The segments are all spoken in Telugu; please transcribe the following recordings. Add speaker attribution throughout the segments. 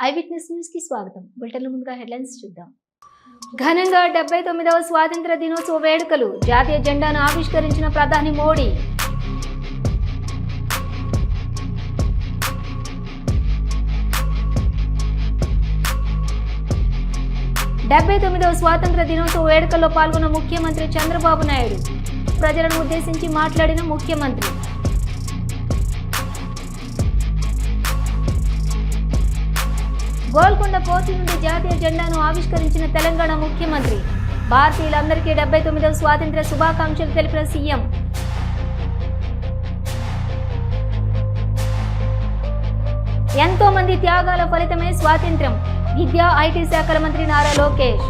Speaker 1: ఐ విట్నెస్ న్యూస్ కి స్వాగతం. బులెటిన్ల ముందుగా హెడ్లైన్స్ చూద్దాం. ఘనంగా 79వ స్వాతంత్ర దినోత్సవ వేడుకలు. జాతీయ జెండాను ఆవిష్కరించిన ప్రధాని మోడీ. స్వాతంత్ర దినోత్సవ వేడుకల్లో పాల్గొన్న ముఖ్యమంత్రి చంద్రబాబు నాయుడు. ప్రజలను ఉద్దేశించి మాట్లాడిన ముఖ్యమంత్రి. గోల్కొండ పోర్టు నుండి జాతీయ జెండాను ఆవిష్కరించిన తెలంగాణ ముఖ్యమంత్రి. భారతీయులందరికీ 79వ స్వాతంత్ర్య శుభాకాంక్షలు తెలిపిన సీఎం. ఎంతో మంది త్యాగాల ఫలితమే స్వాతంత్ర్యం. విద్యా ఐటీ శాఖల మంత్రి నారా లోకేష్.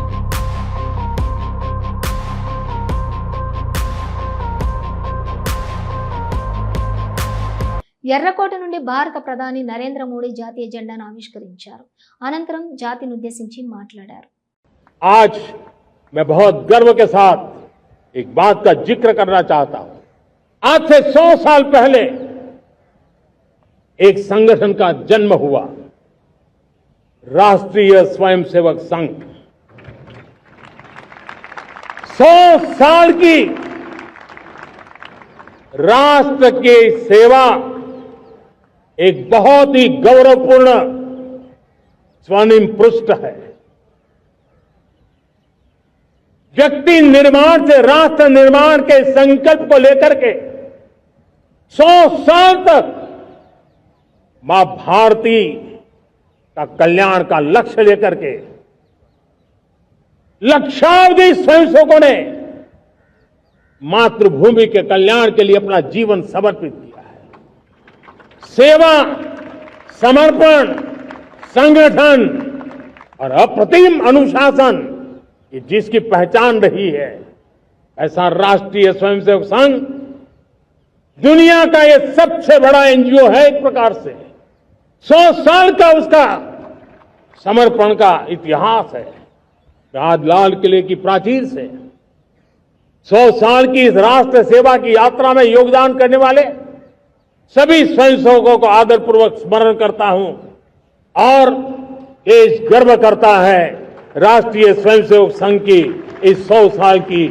Speaker 1: ఎర్రకోట నుండి భారత ప్రధాని నరేంద్ర మోడీ జాతీయ జెండాను ఆవిష్కరించారు. అనంతరం జాతిని ఉద్దేశించి మాట్లాడారు.
Speaker 2: आज मैं बहुत गर्व के साथ एक बात का जिक्र करना चाहता हूं. आज से 100 साल पहले एक संगठन का जन्म हुआ, राष्ट्रीय स्वयंसेवक संघ. 100 साल की राष्ट्र की सेवा एक बहुत ही गौरवपूर्ण स्वर्णिम पृष्ठ है. व्यक्ति निर्माण से राष्ट्र निर्माण के संकल्प को लेकर के 100 साल तक मां भारती का कल्याण का लक्ष्य लेकर के लक्षावधि स्वयंसेवकों ने मातृभूमि के कल्याण के लिए अपना जीवन समर्पित किया है. सेवा, समर्पण, संगठन और अप्रतिम अनुशासन ये जिसकी पहचान रही है, ऐसा राष्ट्रीय स्वयंसेवक संघ दुनिया का ये सबसे बड़ा एनजीओ है. एक प्रकार से 100 साल का उसका समर्पण का इतिहास है. आज लाल किले की प्राचीर से 100 साल की इस राष्ट्र सेवा की यात्रा में योगदान करने वाले सभी स्वयंसेवकों को आदरपूर्वक स्मरण करता हूं और देश गर्व करता है राष्ट्रीय स्वयंसेवक संघ की इस 100 साल की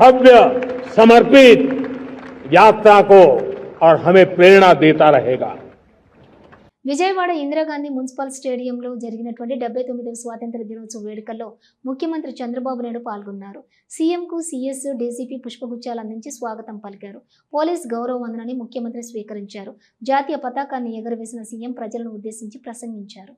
Speaker 2: भव्य समर्पित यात्रा को और हमें प्रेरणा देता रहेगा.
Speaker 1: విజయవాడ ఇందిరాగాంధీ మున్సిపల్ స్టేడియంలో జరిగినటువంటి 79వ స్వాతంత్ర దినోత్సవ వేడుకల్లో ముఖ్యమంత్రి చంద్రబాబు నాయుడు పాల్గొన్నారు. సీఎంకు సీఎస్, డీసీపీ పుష్పగుచ్చాలు అందించి స్వాగతం పలికారు. పోలీస్ గౌరవ వందనాన్ని ముఖ్యమంత్రి స్వీకరించారు. జాతీయ పతాకాన్ని ఎగురవేసిన సీఎం ప్రజలను ఉద్దేశించి ప్రసంగించారు.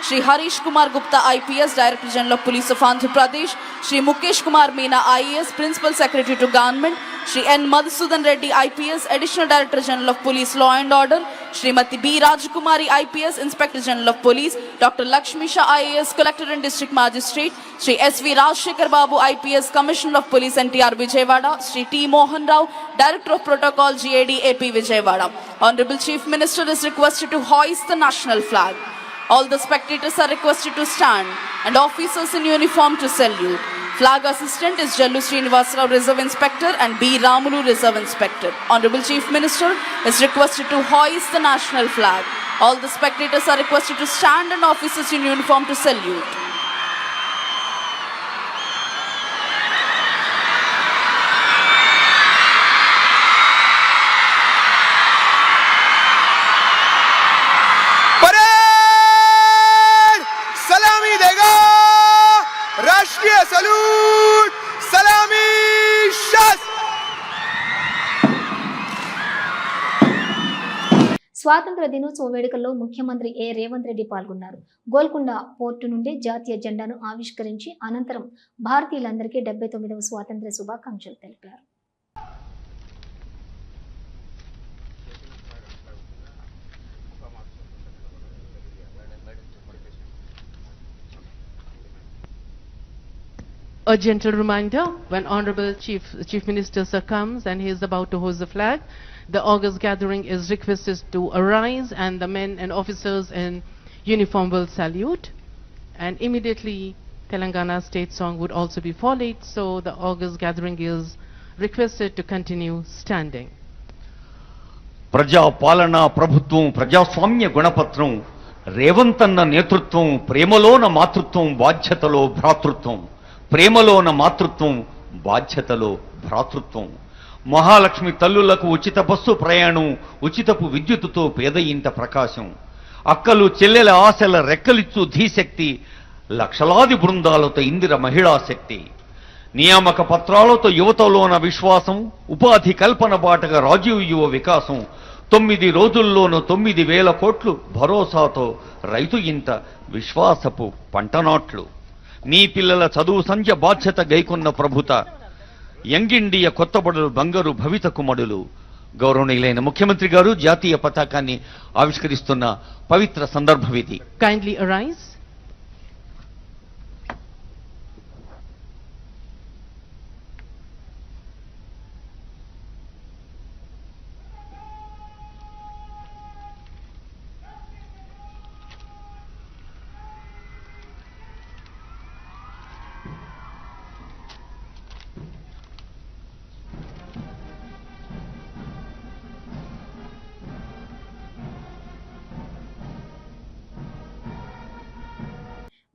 Speaker 3: Shri Harish Kumar Gupta IPS director general of police of Andhra Pradesh, Shri Mukesh Kumar Meena IAS principal secretary to government, Shri N Madhusudan Reddy IPS additional director general of police law and order, Shrimati B Rajkumari IPS inspector general of police, doctor Lakshmi Shah IAS collector and district magistrate, Shri SV Rajasekhar Babu IPS commissioner of police NTR Vijayawada, Shri T Mohan Rao director of protocol GAD AP Vijayawada. Honorable Chief Minister is requested to hoist the national flag. All the spectators are requested to stand and officers in uniform to salute. Flag assistant is Jallu Srinivasrao, Reserve Inspector, and B Ramulu, Reserve Inspector. Honorable Chief Minister is requested to hoist the national flag. All the spectators are requested to stand and officers in uniform to salute.
Speaker 1: స్వాతంత్ర దినోత్సవ వేడుకల్లో ముఖ్యమంత్రి ఏ రేవంత్ రెడ్డి పాల్గొన్నారు. గోల్కొండ పోర్టు నుండి జాతీయ జెండాను ఆవిష్కరించి అనంతరం భారతీయులందరికీ 79వ స్వాతంత్ర్య శుభాకాంక్షలు తెలిపారు.
Speaker 4: A gentle reminder, when Honorable Chief Minister Sir comes and he is about to hoist the flag, the august gathering is requested to arise and the men and officers in uniform will salute. And immediately Telangana state song would also be followed, so the august gathering is requested to continue standing.
Speaker 5: ప్రజా పాలన ప్రభుత్వం ప్రజాస్వామ్య గుణపత్రం రేవంత్ అన్న నేతృత్వం, ప్రేమలోన మాతృత్వం, బాధ్యతలో భ్రాతృత్వం. ప్రేమలోన మాతృత్వం, బాధ్యతలో భ్రాతృత్వం. మహాలక్ష్మి తల్లులకు ఉచిత బస్సు ప్రయాణం, ఉచితపు విద్యుత్తుతో పేద ఇంట ప్రకాశం. అక్కలు చెల్లెల ఆశల రెక్కలిచ్చు ధీశక్తి, లక్షలాది బృందాలతో ఇందిర మహిళా శక్తి. నియామక పత్రాలతో యువతలోన విశ్వాసం, ఉపాధి కల్పన బాటగా రాజీవ్ యువ వికాసం. 9 రోజుల్లోనూ 9,000 కోట్లు భరోసాతో రైతు ఇంట విశ్వాసపు పంటనాట్లు. నీ పిల్లల చదువు సంధ్య బాధ్యత గైకొన్న ప్రభుత, యంగ్ ఇండియా కొత్తబడులు బంగారు భవితకు మడులు. గౌరవనీయులైన ముఖ్యమంత్రి గారు జాతీయ పతాకాన్ని ఆవిష్కరిస్తున్న పవిత్ర సందర్భం ఇది.
Speaker 4: Kindly arise.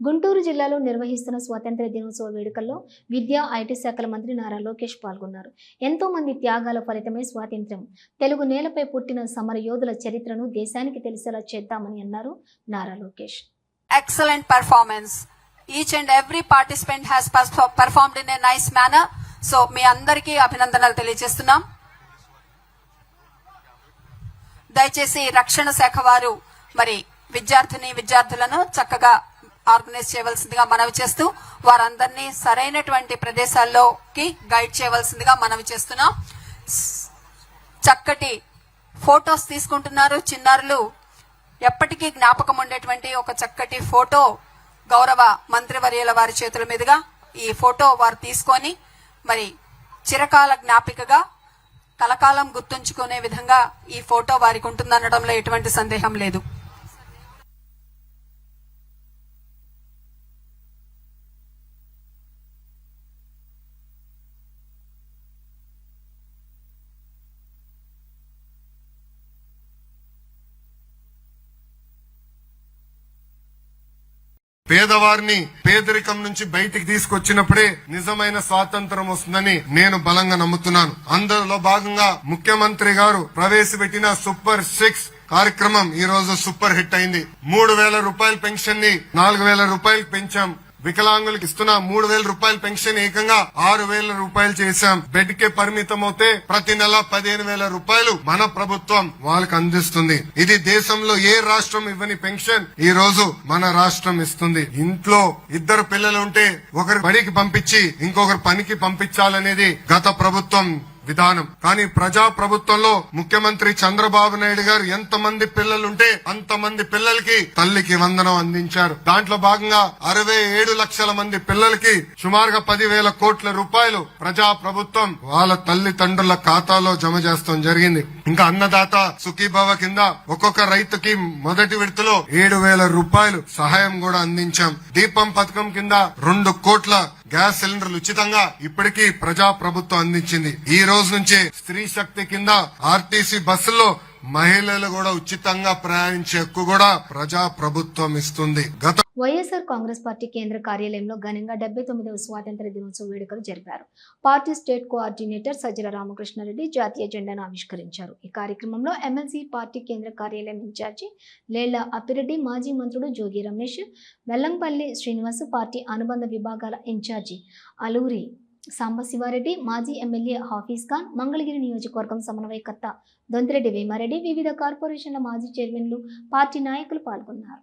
Speaker 1: గుంటూరు జిల్లాలో నిర్వహిస్తున్న స్వాతంత్ర్య దినోత్సవ వేడుకల్లో విద్యా ఐటీ శాఖల మంత్రి నారా లోకేష్ పాల్గొన్నారు. ఎంతో మంది త్యాగాల ఫలితమే స్వాతంత్ర్యం. తెలుగు నేలపై పుట్టిన సమర యోధుల చరిత్రను దేశానికి తెలిసేలా చేద్దామని అన్నారు Nara Lokesh.
Speaker 6: Excellent performance. Each and every participant has performed in a nice manner. So మీ అందరికీ అభినందనలు తెలియజేస్తున్నాం. దయచేసి రక్షణ శాఖ వారు మరి విద్యార్థులను చక్కగా ఆర్గనైజ్ చేయవలసిందిగా మనవి చేస్తూ వారందరినీ సరైనటువంటి ప్రదేశాల్లోకి గైడ్ చేయవలసిందిగా మనవి చేస్తున్నాం. చక్కటి ఫోటోస్ తీసుకుంటున్నారు చిన్నారులు. ఎప్పటికీ జ్ఞాపకం ఉండేటువంటి ఒక చక్కటి ఫోటో గౌరవ మంత్రివర్యుల వారి చేతుల మీదుగా ఈ ఫోటో వారు తీసుకొని మరి చిరకాల జ్ఞాపికగా కలకాలం గుర్తుంచుకునే విధంగా ఈ ఫోటో వారికి ఉంటుందనడంలో ఎటువంటి సందేహం లేదు.
Speaker 7: పేదవారిని పేదరికం నుంచి బయటికి తీసుకొచ్చినప్పుడే నిజమైన స్వాతంత్రం వస్తుందని నేను బలంగా నమ్ముతున్నాను. అందులో భాగంగా ముఖ్యమంత్రి గారు ప్రవేశపెట్టిన సూపర్ 6 కార్యక్రమం ఈ రోజు సూపర్ హిట్ అయింది. 3,000 రూపాయల పెన్షన్ ని 4,000 రూపాయలు పెంచాం. వికలాంగులకు ఇస్తున్న 3,000 రూపాయల పెన్షన్ ఏకంగా 6,000 రూపాయలు చేశాం. బెడ్ కే పరిమితం అవుతే ప్రతి నెల 15,000 రూపాయలు మన ప్రభుత్వం వాళ్ళకి అందిస్తుంది. ఇది దేశంలో ఏ రాష్ట్రం ఇవ్వని పెన్షన్ ఈ రోజు మన రాష్ట్రం ఇస్తుంది. ఇంట్లో 2 పిల్లలు ఉంటే ఒకరి బడికి పంపించి ఇంకొకరు పనికి పంపించాలనేది గత ప్రభుత్వం విధానం. కానీ ప్రజా ప్రభుత్వంలో ముఖ్యమంత్రి చంద్రబాబు నాయుడు గారు ఎంతమంది పిల్లలుంటే అంతమంది పిల్లలకి తల్లికి వందనం అందించారు. దాంట్లో భాగంగా 67 లక్షల మంది పిల్లలకి సుమారుగా 10,000 కోట్ల రూపాయలు ప్రజా ప్రభుత్వం వాళ్ళ తల్లిదండ్రుల ఖాతాలో జమ చేస్తాం జరిగింది. ఇంకా అన్నదాత సుఖీభవ కింద ఒక్కొక్క రైతుకి మొదటి విడతలో 7,000 రూపాయలు సహాయం కూడా అందించాం. దీపం పథకం కింద 2 కోట్ల గ్యాస్ సిలిండర్లు ఉచితంగా ఇప్పటికీ ప్రజా ప్రభుత్వం అందించింది. ఈ రోజు నుంచే స్త్రీ శక్తి కింద ఆర్టీసీ బస్సుల్లో మహిళలు కూడా ఉచితంగా ప్రయాణించే హక్కు కూడా ప్రజా ప్రభుత్వం ఇస్తుంది.
Speaker 1: వైఎస్ఆర్ కాంగ్రెస్ పార్టీ కేంద్ర కార్యాలయంలో ఘనంగా 79వ స్వాతంత్ర దినోత్సవ వేడుకలు జరిపారు. Party state coordinator Sajjala Ramakrishna Reddy జాతీయ జెండాను ఆవిష్కరించారు. ఈ కార్యక్రమంలో ఎమ్మెల్సీ పార్టీ కేంద్ర కార్యాలయం ఇన్ఛార్జి లేళ్ల అప్పిరెడ్డి, మాజీ మంత్రుడు జోగి రమేష్, వెల్లంపల్లి శ్రీనివాస్, పార్టీ అనుబంధ విభాగాల ఇన్ఛార్జి అలూరి సాంబశివారెడ్డి, మాజీ ఎమ్మెల్యే హాఫీజ్ ఖాన్, మంగళగిరి నియోజకవర్గం సమన్వయకర్త దొంతిరెడ్డి వేమారెడ్డి, వివిధ కార్పొరేషన్ల మాజీ చైర్మన్లు, పార్టీ నాయకులు పాల్గొన్నారు.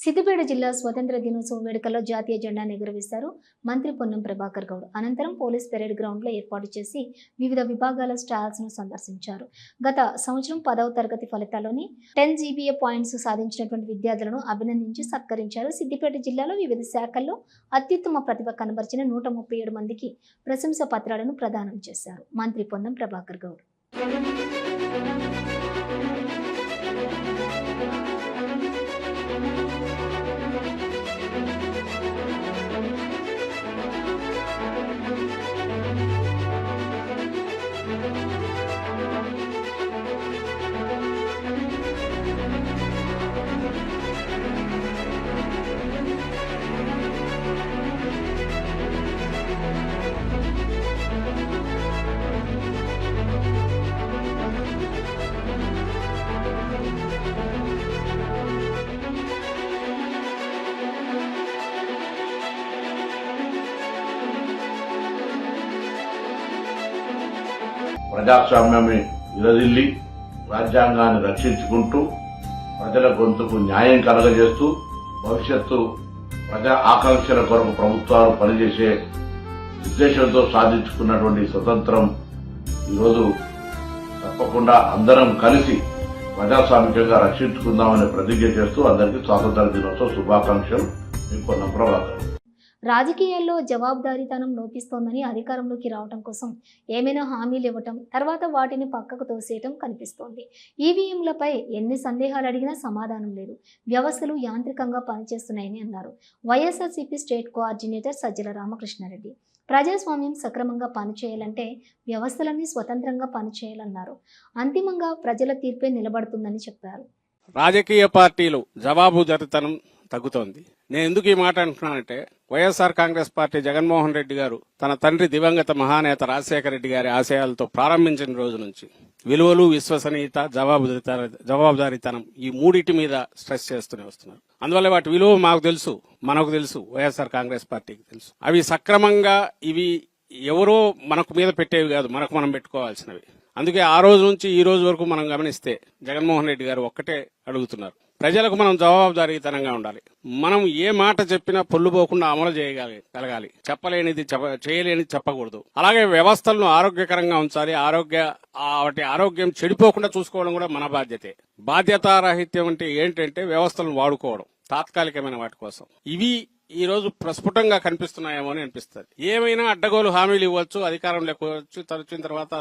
Speaker 1: సిద్దిపేట జిల్లా స్వతంత్ర దినోత్సవం వేడుకల్లో జాతీయ జెండాను ఎగురవేశారు మంత్రి పొన్నం ప్రభాకర్ గౌడ్. అనంతరం పోలీస్ పెరేడ్ గ్రౌండ్లో ఏర్పాటు చేసి వివిధ విభాగాల స్టాల్స్ ను సందర్శించారు. గత సంవత్సరం 10వ తరగతి ఫలితాల్లోని 10 GPA పాయింట్స్ సాధించినటువంటి విద్యార్థులను అభినందించి సత్కరించారు. సిద్దిపేట జిల్లాలో వివిధ శాఖల్లో అత్యుత్తమ ప్రతిభ కనబరిచిన 137 మందికి ప్రశంసా పత్రాలను ప్రదానం చేశారు మంత్రి పొన్నం ప్రభాకర్ గౌడ్.
Speaker 8: ప్రజాస్వామ్యాన్ని విరదిల్లి రాజ్యాంగాన్ని రక్షించుకుంటూ ప్రజల గొంతుకు న్యాయం కలగజేస్తూ భవిష్యత్తు ప్రజా ఆకాంక్షల కొరకు ప్రభుత్వాలు పనిచేసే ఉద్దేశంతో సాధించుకున్నటువంటి స్వతంత్రం ఈరోజు తప్పకుండా అందరం కలిసి ప్రజాస్వామికంగా రక్షించుకుందామని ప్రతిజ్ఞ చేస్తూ అందరికీ స్వాతంత్ర దినోత్సవ శుభాకాంక్షలు. మీ పొన్నం ప్రభాకర్.
Speaker 1: రాజకీయాల్లో జవాబుదారీతనం లోపిస్తోందని అధికారంలోకి రావడం కోసం ఏమైనా హామీలు ఇవ్వటం, తర్వాత వాటిని పక్కకు తోసేయటం కనిపిస్తోంది. ఈవీఎంలపై ఎన్ని సందేహాలు అడిగినా సమాధానం లేదు. వ్యవస్థలు యాంత్రికంగా పనిచేస్తున్నాయని అన్నారు వైఎస్ఆర్సీపీ స్టేట్ కోఆర్డినేటర్ సజ్జల రామకృష్ణారెడ్డి. ప్రజాస్వామ్యం సక్రమంగా పనిచేయాలంటే వ్యవస్థలన్నీ స్వతంత్రంగా పనిచేయాలన్నారు. అంతిమంగా ప్రజల తీర్పే నిలబడుతుందని చెప్పారు.
Speaker 9: రాజకీయ పార్టీలు జవాబుదారీతనం తగ్గుతోంది. నేను ఎందుకు ఈ మాట అంటున్నానంటే, వైఎస్ఆర్ కాంగ్రెస్ పార్టీ జగన్మోహన్ రెడ్డి గారు తన తండ్రి దివంగత మహానేత రాజశేఖర రెడ్డి గారి ఆశయాలతో ప్రారంభించిన రోజు నుంచి విలువలు, విశ్వసనీయత, జవాబుదారీతనం ఈ మూడింటి మీద స్ట్రెస్ చేస్తూనే వస్తున్నారు. అందువల్ల వాటి విలువ మాకు తెలుసు, మనకు తెలుసు, వైఎస్ఆర్ కాంగ్రెస్ పార్టీకి తెలుసు. అవి సక్రమంగా ఇవి ఎవరో మనకు మీద పెట్టేవి కాదు, మనకు మనం పెట్టుకోవాల్సినవి. అందుకే ఆ రోజు నుంచి ఈ రోజు వరకు మనం గమనిస్తే జగన్మోహన్ రెడ్డి గారు ఒక్కటే అడుగుతున్నారు, ప్రజలకు మనం జవాబుదారీతనంగా ఉండాలి. మనం ఏ మాట చెప్పినా పొల్లుపోకుండా అమలు చేయగలగాలి. చెప్పలేనిది చేయలేనిది చెప్పకూడదు. అలాగే వ్యవస్థలను ఆరోగ్యకరంగా ఉంచాలి. వాటి ఆరోగ్యం చెడిపోకుండా చూసుకోవడం కూడా మన బాధ్యతే. బాధ్యతారాహిత్యం అంటే ఏంటంటే వ్యవస్థలను వాడుకోవడం తాత్కాలికమైన వాటి కోసం. ఇవి ఈ రోజు ప్రస్ఫుటంగా కనిపిస్తున్నాయేమో అని అనిపిస్తుంది. ఏమైనా అడ్డగోలు హామీలు ఇవ్వచ్చు, అధికారంలోకి వచ్చి తరచిన తర్వాత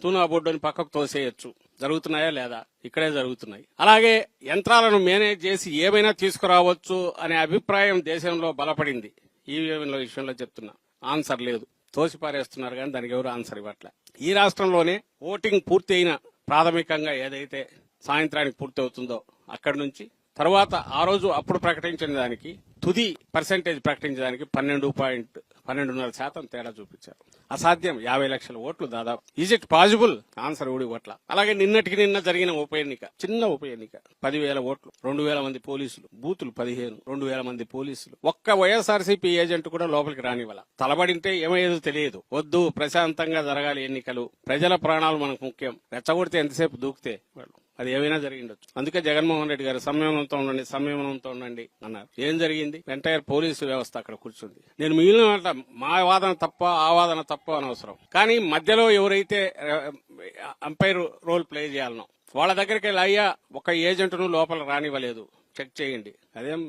Speaker 9: తూనా బొడ్డుని పక్కకు తోసేయచ్చు. జరుగుతున్నాయా లేదా? ఇక్కడే జరుగుతున్నాయి. అలాగే యంత్రాలను మేనేజ్ చేసి ఏమైనా తీసుకురావచ్చు అనే అభిప్రాయం దేశంలో బలపడింది. ఈ విషయంలో చెప్తున్నా, ఆన్సర్ లేదు. తోసి పారేస్తున్నారు కానీ దానికి ఎవరు ఆన్సర్ ఇవ్వట్లే. ఈ రాష్ట్రంలోనే ఓటింగ్ పూర్తి అయిన ప్రాథమికంగా ఏదైతే సాయంత్రానికి పూర్తి అవుతుందో అక్కడి నుంచి తర్వాత ఆ రోజు అప్పుడు ప్రకటించిన దానికి తుది పర్సెంటేజ్ ప్రకటించడానికి 12.5% తేడా చూపించారు. అసాధ్యం. 50 లక్షల ఓట్లు దాదాపు. Is it possible? ఆన్సర్ ఊడి ఓట్ల. అలాగే నిన్నటికి నిన్న జరిగిన ఉప ఎన్నిక, చిన్న ఉప ఎన్నిక, 10,000 ఓట్లు, 2,000 మంది పోలీసులు, బూతులు 15, 2,000 మంది పోలీసులు, ఒక్క వైఎస్ఆర్సీపీ ఏజెంట్ కూడా లోపలికి రానివ్వాల. తలబడింటే ఏమయ్యేదో తెలియదు. వద్దు, ప్రశాంతంగా జరగాలి ఎన్నికలు, ప్రజల ప్రాణాలు మనకు ముఖ్యం, రెచ్చగొడితే ఎంతసేపు దూకితే వాళ్ళు అది ఏమైనా జరిగిండొచ్చు. అందుకే జగన్మోహన్ రెడ్డి గారు సంయమనంతో ఉండండి అన్నారు. ఏం జరిగింది? ఎంటైర్ పోలీసు వ్యవస్థ అక్కడ కూర్చుంది. నేను మిగిలిన మా వాదన తప్ప, ఆ వాదన తప్ప అనవసరం. కానీ మధ్యలో ఎవరైతే అంపైర్ రోల్ ప్లే చేయాలనో వాళ్ళ దగ్గరికి వెళ్ళి, అయ్యా ఒక ఏజెంట్ను లోపల రానివ్వలేదు, చెక్ చేయండి. అదేం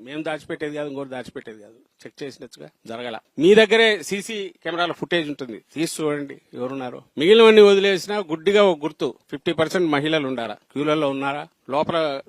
Speaker 9: మేము దాచిపెట్టేది కాదు, ఇంకోటి దాచిపెట్టేది కాదు. చెక్ చేసినట్టుగా జరగల. మీ దగ్గరే సీసీ కెమెరాల ఫుటేజ్ ఉంటుంది, తీసి చూడండి ఎవరున్నారు. మిగిలినవన్నీ వదిలేసినా గుడ్డిగా ఒక గుర్తు 50% మహిళలు ఉండారా, క్యూలలో ఉన్నారా,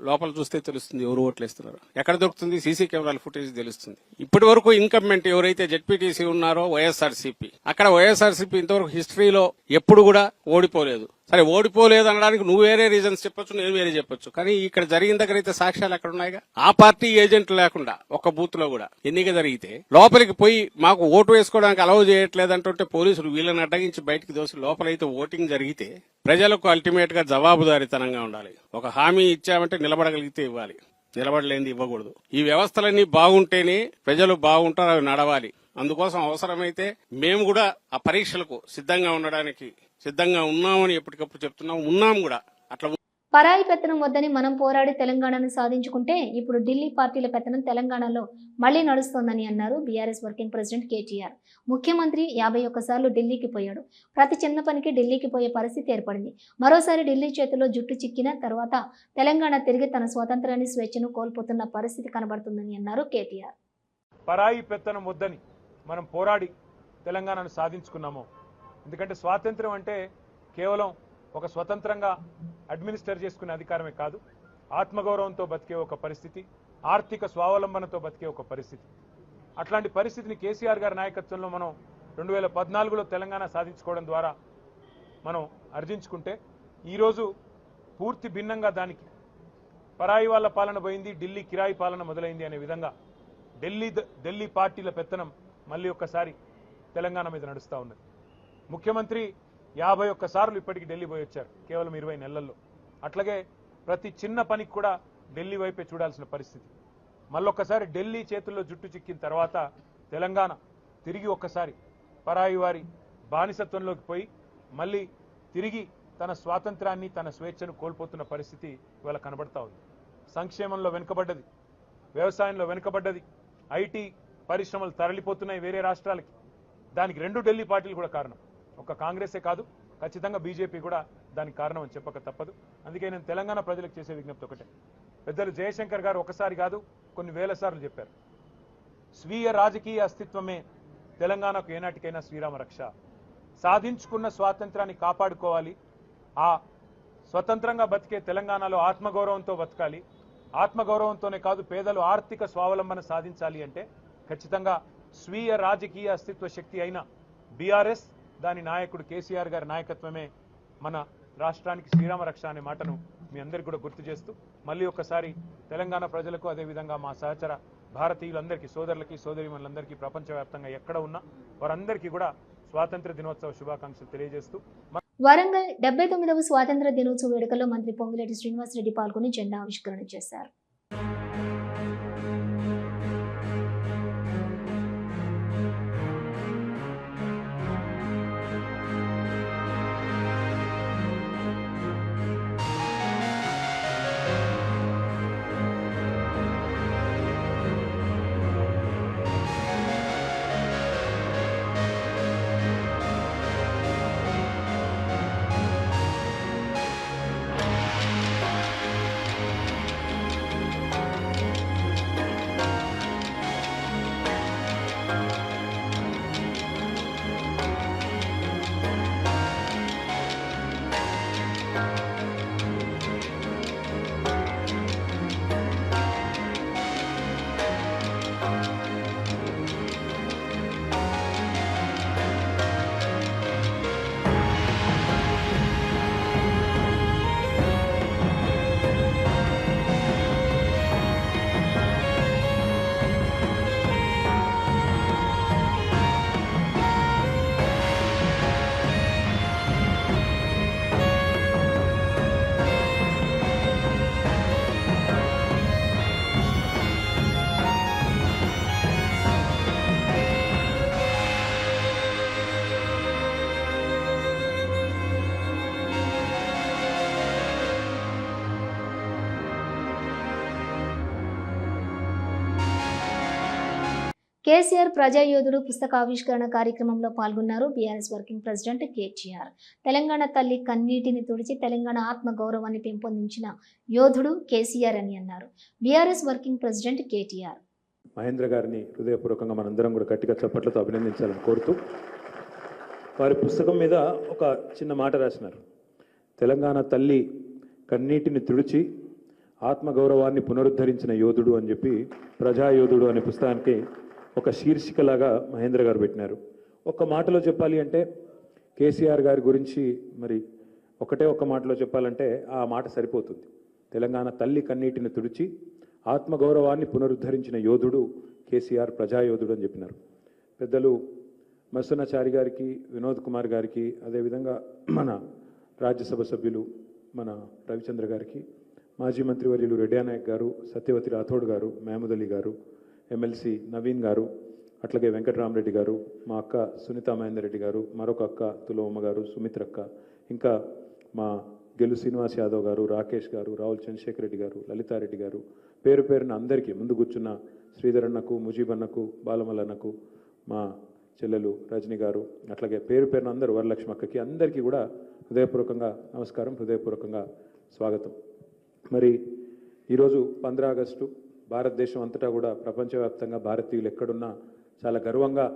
Speaker 9: లోపల చూస్తే తెలుస్తుంది ఎవరు ఓట్లు వేస్తున్నారు. ఎక్కడ దొరుకుతుంది? సీసీ కెమెరాల ఫుటేజ్ తెలుస్తుంది. ఇప్పటి వరకు ఇన్కంబెంట్ ఎవరైతే జెడ్పీటీసీ ఉన్నారో వైఎస్ఆర్సీపీ, అక్కడ వైఎస్ఆర్సీపీ ఇంతవరకు హిస్టరీలో ఎప్పుడు కూడా ఓడిపోలేదు. సరే, ఓడిపోలేదు అనడానికి నువ్వు వేరే రీజన్స్ చెప్పొచ్చు, నేను వేరే చెప్పొచ్చు. కానీ ఇక్కడ జరిగిన దగ్గర అయితే సాక్ష్యాలు ఎక్కడ ఉన్నాయిగా. ఆ పార్టీ ఏజెంట్ లేకుండా ఒక్క బూత్ లో కూడా ఎన్నిక జరిగితే లోపలికి పోయి మాకు ఓటు వేసుకోవడానికి అలౌ చేయట్లేదంటుంటే పోలీసులు వీళ్ళని అడ్డగించి బయటికి దోసి లోపలైతే ఓటింగ్ జరిగితే ప్రజలకు అల్టిమేట్ గా జవాబుదారీతనంగా ఉండాలి. ఒక హామీ ఇచ్చామంటే నిలబడగలిగితే ఇవ్వాలి, నిలబడలేనిది ఇవ్వకూడదు. ఈ వ్యవస్థలన్నీ బాగుంటేనే ప్రజలు బాగుంటారు, అవి నడవాలి. అందుకోసం అవసరమైతే మేము కూడా ఆ పరీక్షలకు సిద్ధంగా ఉండడానికి సిద్ధంగా ఉన్నామని ఎప్పటికప్పుడు చెప్తున్నాం, ఉన్నాం కూడా. అట్లా
Speaker 1: పరాయి పెత్తనం వద్దని మనం పోరాడి తెలంగాణను సాధించుకుంటే ఇప్పుడు ఢిల్లీ పార్టీల పెత్తనం తెలంగాణలో మళ్లీ నడుస్తోందని అన్నారు బీఆర్ఎస్ వర్కింగ్ ప్రెసిడెంట్ కేటీఆర్. ముఖ్యమంత్రి 51 సార్లు ఢిల్లీకి పోయాడు. ప్రతి చిన్న పనికి ఢిల్లీకి పోయే పరిస్థితి ఏర్పడింది. మరోసారి ఢిల్లీ చేతిలో జుట్టు చిక్కిన తర్వాత తెలంగాణ తిరిగి తన స్వాతంత్రాన్ని స్వేచ్ఛను కోల్పోతున్న పరిస్థితి కనబడుతుందని అన్నారు కేటీఆర్.
Speaker 10: పరాయి పెత్తనం వద్దని మనం పోరాడి తెలంగాణను సాధించుకున్నాము. ఎందుకంటే స్వాతంత్రం అంటే కేవలం ఒక స్వతంత్రంగా అడ్మినిస్టర్ చేసుకునే అధికారమే కాదు, ఆత్మగౌరవంతో బతికే ఒక పరిస్థితి, ఆర్థిక స్వావలంబనతో బతికే ఒక పరిస్థితి. అట్లాంటి పరిస్థితిని కేసీఆర్ గారి నాయకత్వంలో మనం 2014లో తెలంగాణ సాధించుకోవడం ద్వారా మనం ఆర్జించుకుంటే ఈరోజు పూర్తి భిన్నంగా దానికి పరాయి వాళ్ళ పాలన పోయింది, ఢిల్లీ కిరాయి పాలన మొదలైంది అనే విధంగా ఢిల్లీ పార్టీల పెత్తనం మళ్ళీ ఒక్కసారి తెలంగాణ మీద నడుస్తూ ఉన్నది. ముఖ్యమంత్రి 51 సార్లు ఇప్పటికి ఢిల్లీ పోయి వచ్చారు కేవలం 20 నెలల్లో. అట్లాగే ప్రతి చిన్న పనికి కూడా ఢిల్లీ వైపే చూడాల్సిన పరిస్థితి. మళ్ళొక్కసారి ఢిల్లీ చేతుల్లో జుట్టు చిక్కిన తర్వాత తెలంగాణ తిరిగి ఒక్కసారి పరాయి వారి బానిసత్వంలోకి పోయి మళ్ళీ తిరిగి తన స్వాతంత్రాన్ని తన స్వేచ్ఛను కోల్పోతున్న పరిస్థితి ఇవాళ కనబడతా ఉంది. సంక్షేమంలో వెనుకబడ్డది, వ్యవసాయంలో వెనుకబడ్డది, ఐటీ పరిశ్రమలు తరలిపోతున్నాయి వేరే రాష్ట్రాలకి. దానికి 2 ఢిల్లీ పార్టీలు కూడా కారణం. ఒక కాంగ్రెసే కాదు, ఖచ్చితంగా బీజేపీ కూడా దానికి కారణం అని చెప్పక తప్పదు. అందుకే నేను తెలంగాణ ప్రజలకు చేసే విజ్ఞప్తి ఒకటే. పెద్దలు జయశంకర్ గారు ఒకసారి కాదు కొన్ని వేల సార్లు చెప్పారు, స్వీయ రాజకీయ అస్తిత్వమే తెలంగాణకు ఏనాటికైనా శ్రీరామ రక్ష. సాధించుకున్న స్వాతంత్రాన్ని కాపాడుకోవాలి, ఆ స్వతంత్రంగా బతికే తెలంగాణలో ఆత్మగౌరవంతో బతకాలి. ఆత్మగౌరవంతోనే కాదు పేదలు ఆర్థిక స్వావలంబన సాధించాలి అంటే ఖచ్చితంగా స్వీయ రాజకీయ అస్తిత్వ శక్తి అయిన బీఆర్ఎస్, దాని నాయకుడు కేసీఆర్ గారి నాయకత్వమే మన రాష్ట్రానికి శ్రీరామ రక్ష అనే మాటను మీ అందరికీ కూడా గుర్తు చేస్తూ మళ్ళీ ఒకసారి తెలంగాణ ప్రజలకు అదేవిధంగా మా సహచర భారతీయులందరికీ, సోదరులకి సోదరీమణులందరికీ ప్రపంచవ్యాప్తంగా ఎక్కడ ఉన్నా వారందరికీ కూడా స్వాతంత్ర దినోత్సవ శుభాకాంక్షలు తెలియజేస్తూ
Speaker 1: వరంగల్ 79వ స్వాతంత్ర దినోత్సవ వేడుకల్లో మంత్రి పొంగులేటి శ్రీనివాసరెడ్డి పాల్గొని జెండా ఆవిష్కరణ చేశారు. కేసీఆర్ ప్రజాయోధుడు పుస్తకావిష్కరణ కార్యక్రమంలో పాల్గొన్నారు BRS working president KTR. Telangana తల్లి కన్నీటిని తుడిచి తెలంగాణ ఆత్మ గౌరవాన్ని పెంపొందించిన యోధుడు కేసీఆర్ అని అన్నారు BRS working president KTR.
Speaker 11: Mahendra గారిని హృదయపూర్వకంగా మనందరం కూడా గట్టిగా చప్పట్లతో అభినందించాలని కోరుతూ వారి పుస్తకం మీద ఒక చిన్న మాట రాసినారు. తెలంగాణ తల్లి కన్నీటిని తుడిచి ఆత్మగౌరవాన్ని పునరుద్ధరించిన యోధుడు అని చెప్పి ప్రజాయోధుడు అనే పుస్తకానికి ఒక శీర్షికలాగా మహేంద్ర గారు పెట్టినారు. ఒక్క మాటలో చెప్పాలి అంటే కేసీఆర్ గారి గురించి మరి ఒక మాటలో చెప్పాలంటే ఆ మాట సరిపోతుంది. తెలంగాణ తల్లి కన్నీటిని తుడిచి ఆత్మగౌరవాన్ని పునరుద్ధరించిన యోధుడు కేసీఆర్, ప్రజాయోధుడు అని చెప్పినారు. పెద్దలు మత్స్యనాచారి గారికి, వినోద్ కుమార్ గారికి, అదేవిధంగా మన రాజ్యసభ సభ్యులు మన రవిచంద్ర గారికి, మాజీ మంత్రివర్యులు రెడ్డి నాయక్ గారు, సత్యవతి రాథోడ్ గారు, మహమూద్ అలీ గారు, ఎమ్మెల్సీ నవీన్ గారు, అట్లాగే వెంకటరామరెడ్డి గారు, మా అక్క సునీతా మహేందర్ రెడ్డి గారు, మరొక అక్క తులవమ్మ గారు, సుమిత్రక్క, ఇంకా మా గెలు శ్రీనివాస్ యాదవ్ గారు, రాకేష్ గారు, రావుల్ చంద్రశేఖర్ రెడ్డి గారు, లలితారెడ్డి గారు, పేరు పేరున అందరికీ ముందు కూర్చున్న శ్రీధర్ అన్నకు, ముజీబ్ అన్నకు, బాలమల్ అన్నకు, మా చెల్లెలు రజని గారు, అట్లాగే పేరు పేరున అందరూ వరలక్ష్మి అక్కకి అందరికీ కూడా హృదయపూర్వకంగా నమస్కారం, హృదయపూర్వకంగా స్వాగతం. మరి ఈరోజు 15 ఆగస్టు భారతదేశం అంతటా కూడా ప్రపంచవ్యాప్తంగా భారతీయులు ఎక్కడున్నా చాలా గర్వంగా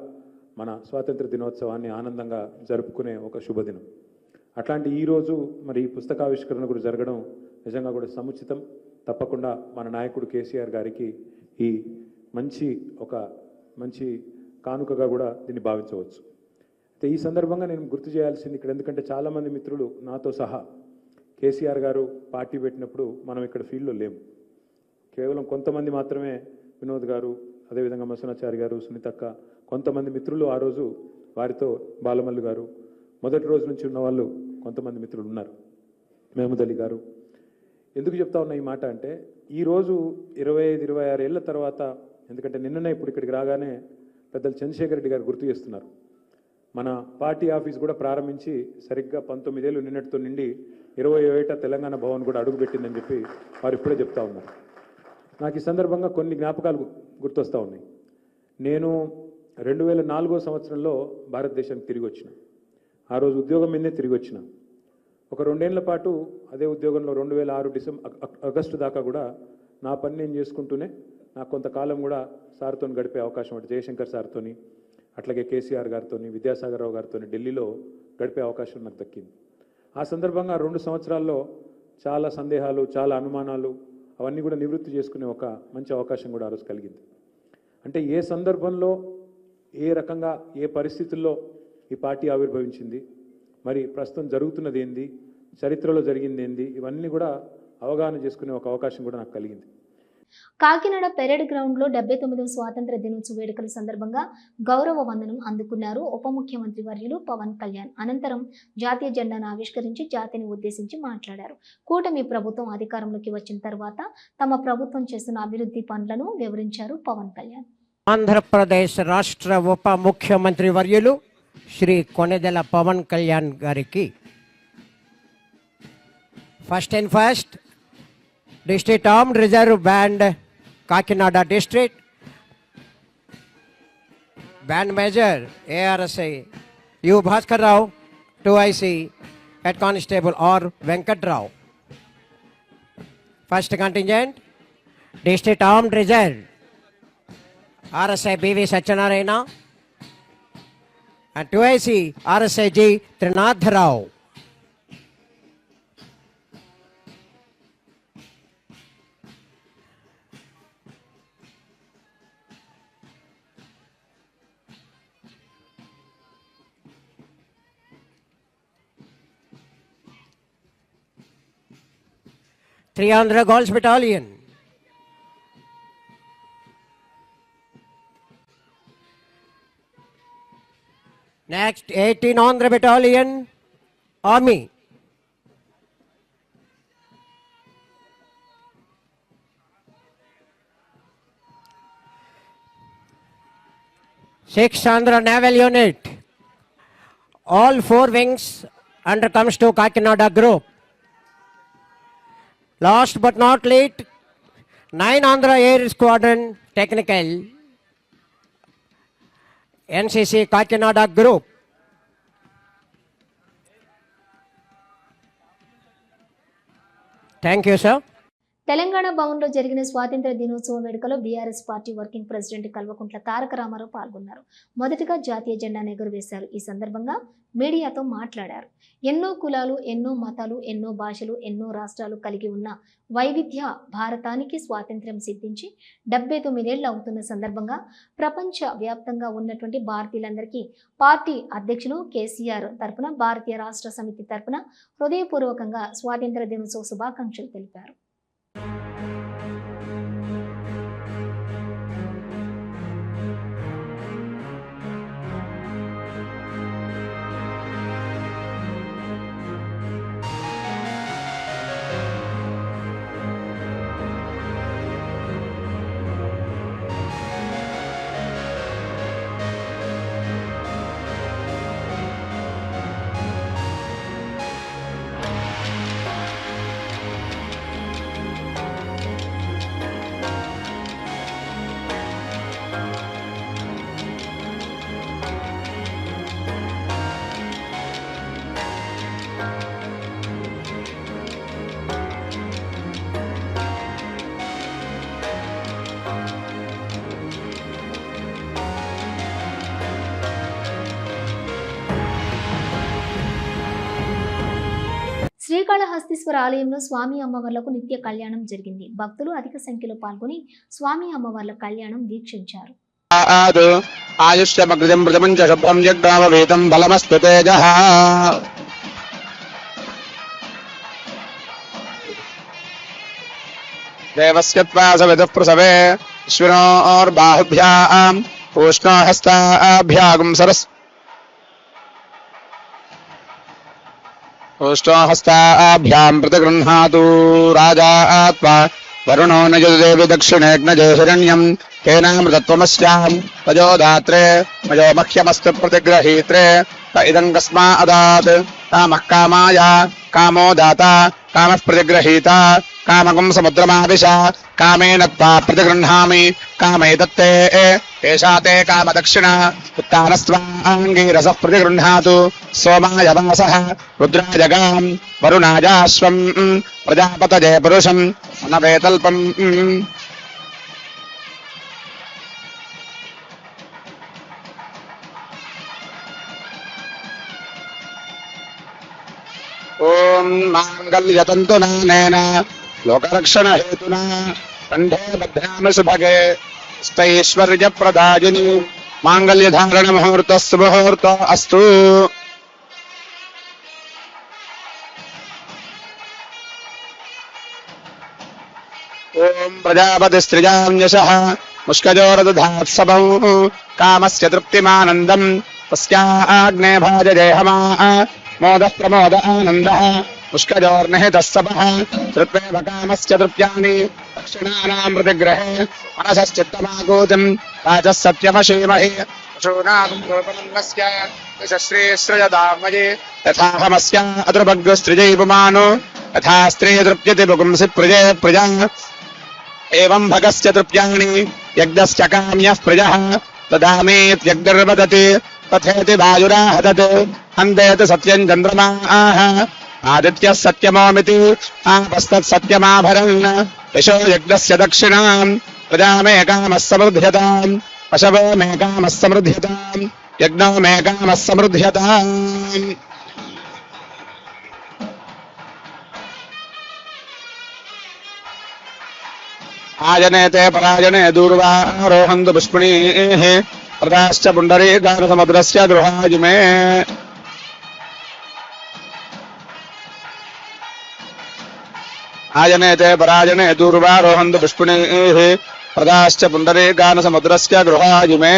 Speaker 11: మన స్వాతంత్ర దినోత్సవాన్ని ఆనందంగా జరుపుకునే ఒక శుభదినం. అట్లాంటి ఈరోజు మరి ఈ పుస్తకావిష్కరణ కూడా జరగడం నిజంగా కూడా సముచితం. తప్పకుండా మన నాయకుడు కేసీఆర్ గారికి ఈ మంచి కానుకగా కూడా దీన్ని భావించవచ్చు. అయితే ఈ సందర్భంగా నేను గుర్తు చేయాల్సింది ఇక్కడ, ఎందుకంటే చాలామంది మిత్రులు నాతో సహా కేసీఆర్ గారు పార్టీ పెట్టినప్పుడు మనం ఇక్కడ ఫీల్డ్లో లేము. కేవలం కొంతమంది మాత్రమే, వినోద్ గారు, అదేవిధంగా మసనాచారి గారు, సునీతక్క, కొంతమంది మిత్రులు ఆ రోజు వారితో బాలమల్లు గారు, మొదటి రోజు నుంచి ఉన్న వాళ్ళు కొంతమంది మిత్రులు ఉన్నారు, మహమూద్ అలీ గారు. ఎందుకు చెప్తా ఉన్నా ఈ మాట అంటే, ఈరోజు 25-26 ఏళ్ల తర్వాత, ఎందుకంటే నిన్ననే ఇప్పుడు ఇక్కడికి రాగానే పెద్దలు చంద్రశేఖర్ రెడ్డి గారు గుర్తు చేస్తున్నారు, మన పార్టీ ఆఫీస్ కూడా ప్రారంభించి సరిగ్గా 19 ఏళ్ళు నిన్నటితో నిండి 20వ ఏట తెలంగాణ భవన్ కూడా అడుగుపెట్టిందని చెప్పి వారు ఇప్పుడే చెప్తా ఉన్నారు. నాకు ఈ సందర్భంగా కొన్ని జ్ఞాపకాలు గుర్తొస్తూ ఉన్నాయి. నేను 2004 సంవత్సరంలో భారతదేశానికి తిరిగి వచ్చిన, ఆ రోజు ఉద్యోగం మీదే తిరిగి వచ్చిన. ఒక 2 ఏళ్ల పాటు అదే ఉద్యోగంలో 2006 ఆగస్టు దాకా కూడా నా పని నేను చేసుకుంటూనే నాకు కొంతకాలం కూడా సార్తో గడిపే అవకాశం ఉంటుంది. జయశంకర్ సార్తోని, అట్లాగే కేసీఆర్ గారితో, విద్యాసాగర్ రావు గారితో ఢిల్లీలో గడిపే అవకాశం నాకు దక్కింది. ఆ సందర్భంగా 2 సంవత్సరాల్లో చాలా సందేహాలు, చాలా అనుమానాలు అవన్నీ కూడా నివృత్తి చేసుకునే ఒక మంచి అవకాశం కూడా ఆ రోజు కలిగింది. అంటే ఏ సందర్భంలో, ఏ రకంగా, ఏ పరిస్థితుల్లో ఈ పార్టీ ఆవిర్భవించింది, మరి ప్రస్తుతం జరుగుతున్నది ఏంది, చరిత్రలో జరిగింది ఏంది, ఇవన్నీ కూడా అవగాహన చేసుకునే ఒక అవకాశం కూడా నాకు కలిగింది.
Speaker 1: కాకినాడ పెరేడ్ గ్రౌండ్లో 79వ స్వాతంత్ర దినోత్సవ వేడుకల సందర్భంగా గౌరవ వందనం అందుకున్నారు ఉప ముఖ్యమంత్రి వర్యులు పవన్ కళ్యాణ్. అనంతరం జాతీయ జెండాను ఆవిష్కరించి జాతిని ఉద్దేశించి మాట్లాడారు. కూటమి ప్రభుత్వం అధికారంలోకి వచ్చిన తర్వాత తమ ప్రభుత్వం చేస్తున్న అభివృద్ధి పనులను వివరించారు పవన్ కళ్యాణ్.
Speaker 12: ఆంధ్రప్రదేశ్ రాష్ట్ర ఉప ముఖ్యమంత్రి వర్యులు శ్రీ కొణిదెల పవన్ కళ్యాణ్ గారికి first district armed reserve band Kakinada district band major ARSI U Bhaskar Rao 2IC head constable R Venkatrao. First contingent district armed reserve RSI BV Satyanarayana and 2IC RSI G Trinatharao. Andhra Girls Battalion. Next, 18 Andhra Battalion, Army. Six Andhra Naval Unit. All 4 wings under comes to Kakinada Group. Last but not least, 9 Andhra Air Squadron Technical, NCC Kakinada Group. Thank you, sir.
Speaker 1: Telangana భవన్లో జరిగిన స్వాతంత్ర దినోత్సవ వేడుకలో BRS party working president Kalvakuntla Taraka Ramarao పాల్గొన్నారు. మొదటగా జాతీయ జెండాను ఎగురవేశారు. ఈ సందర్భంగా మీడియాతో మాట్లాడారు. ఎన్నో కులాలు, ఎన్నో మతాలు, ఎన్నో భాషలు, ఎన్నో రాష్ట్రాలు కలిగి ఉన్న వైవిధ్య భారతానికి స్వాతంత్ర్యం సిద్ధించి 79 ఏళ్లు అవుతున్న సందర్భంగా ప్రపంచ వ్యాప్తంగా ఉన్నటువంటి భారతీయులందరికీ పార్టీ అధ్యక్షులు కేసీఆర్ తరపున, భారతీయ రాష్ట్ర సమితి తరపున హృదయపూర్వకంగా స్వాతంత్ర దినోత్సవ శుభాకాంక్షలు తెలిపారు. శ్రీకాళహస్తీశ్వర ఆలయంలో స్వామి అమ్మవార్లకు నిత్య కళ్యాణం జరిగింది. భక్తులు అధిక సంఖ్యలో పాల్గొని స్వామి అమ్మవార్ల కళ్యాణం వీక్షించారు.
Speaker 13: ఆయుష్యమగ్రం మృతమంచ శుభ్రం యజ్ఞామవేదం బలమస్తు తేజః. దేవస్య త్వాసవిదుః ప్రసవే విష్ణోర్బాహుభ్యాం ఉష్ణోహస్తాభ్యాగం ఉష్ణోహస్తాభ్యాం ప్రతిగృహ్ణాతు రాజా త్వా వరుణో నజదేవి దక్షిణేగ్నజే హిరణ్యం తేనామృతత్వమస్యాం తజో దాత్రే మజో మహ్యమస్తు ప్రతిగ్రహీత్రే త ఇదం కస్మా అదాత్ కామః కామాయ కామో దాత కామః ప్రతిగ్రహీత కామకం సముద్రమావిశ కామేన త్వా ప్రతిగృహ్ణామి కామే దత్తే ఏషా తే కామదక్షిణ ఉత్తానస్వాంగీరసః ప్రతిగృహ్ణాతు సోమాయ వాసః రుద్రాయ గాం వరుణాయాశ్వం ప్రజాపతయే పురుషం అనవేతల్పం. ఓం మాంగళ్యతంతునానేన లోకరక్షణహేతునా కంఠే బధ్నామి సుభగే స్థైశ్వర్యప్రదాయిని మాంగళ్యధారణ ముహూర్తస్సు ముహూర్తో అస్తు. ఓం ప్రజాపతిస్త్రిజాం యశః ముష్కజోరదధాత్సవం కామస్య తృప్తిమానందం తస్యాగ్నే భాజయేహమా మోదః ప్రమోద ఆనందః పుష్కజోర్నిహితः సపః శ్రుత్వేవ కామస్య తృప్యాని దక్షిణానాం ప్రతిగ్రహే మనసశ్చిత్తమాగోతిం రాజः సత్యమశీమహి పశూనాం రూపమన్నస్య యశశ్రీశ్రయదామయే యథాహమస్య అతృభగ్స్త్రిజై పుమానో యథా స్త్రీ తృప్యతి పుంసి ప్రజే ప్రజా ఏవం భగస్య తృప్యాని యజ్ఞస్య కామ్యః ప్రజః తదామేత్యగ్నిర్వదతి తథేతి వాయురాహతత్ హందేతి సత్యం చంద్రమాః ఆదిత్యः సత్యమోమితి ఆపస్తత్ సత్యమాభరన్ యశో యజ్ఞస్య దక్షిణాం ప్రజామే కామः సమృద్ధ్యతాం పశవో మే కామः సమృద్ధ్యతాం యజ్ఞో మే కామः సమృద్ధ్యతాం. ఆయనేతే పరాయణే దూర్వారోహంతు పుష్పిణీః ప్రదాశ్చ పుండరీకారసముద్రస్య గృహాయుమే. ఆయనేతే పరాయణే దూర్వారోహంతు పుష్పిణీః ప్రదాశ్చ పుండరీకారసముద్రస్య గృహాయుమే.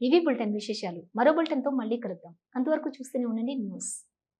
Speaker 1: ఇవి బులెటిన్ విశేషాలు. మరో బులెటిన్తో మళ్ళీ కలుద్దాం. అంతవరకు చూస్తూనే ఉండండి న్యూస్.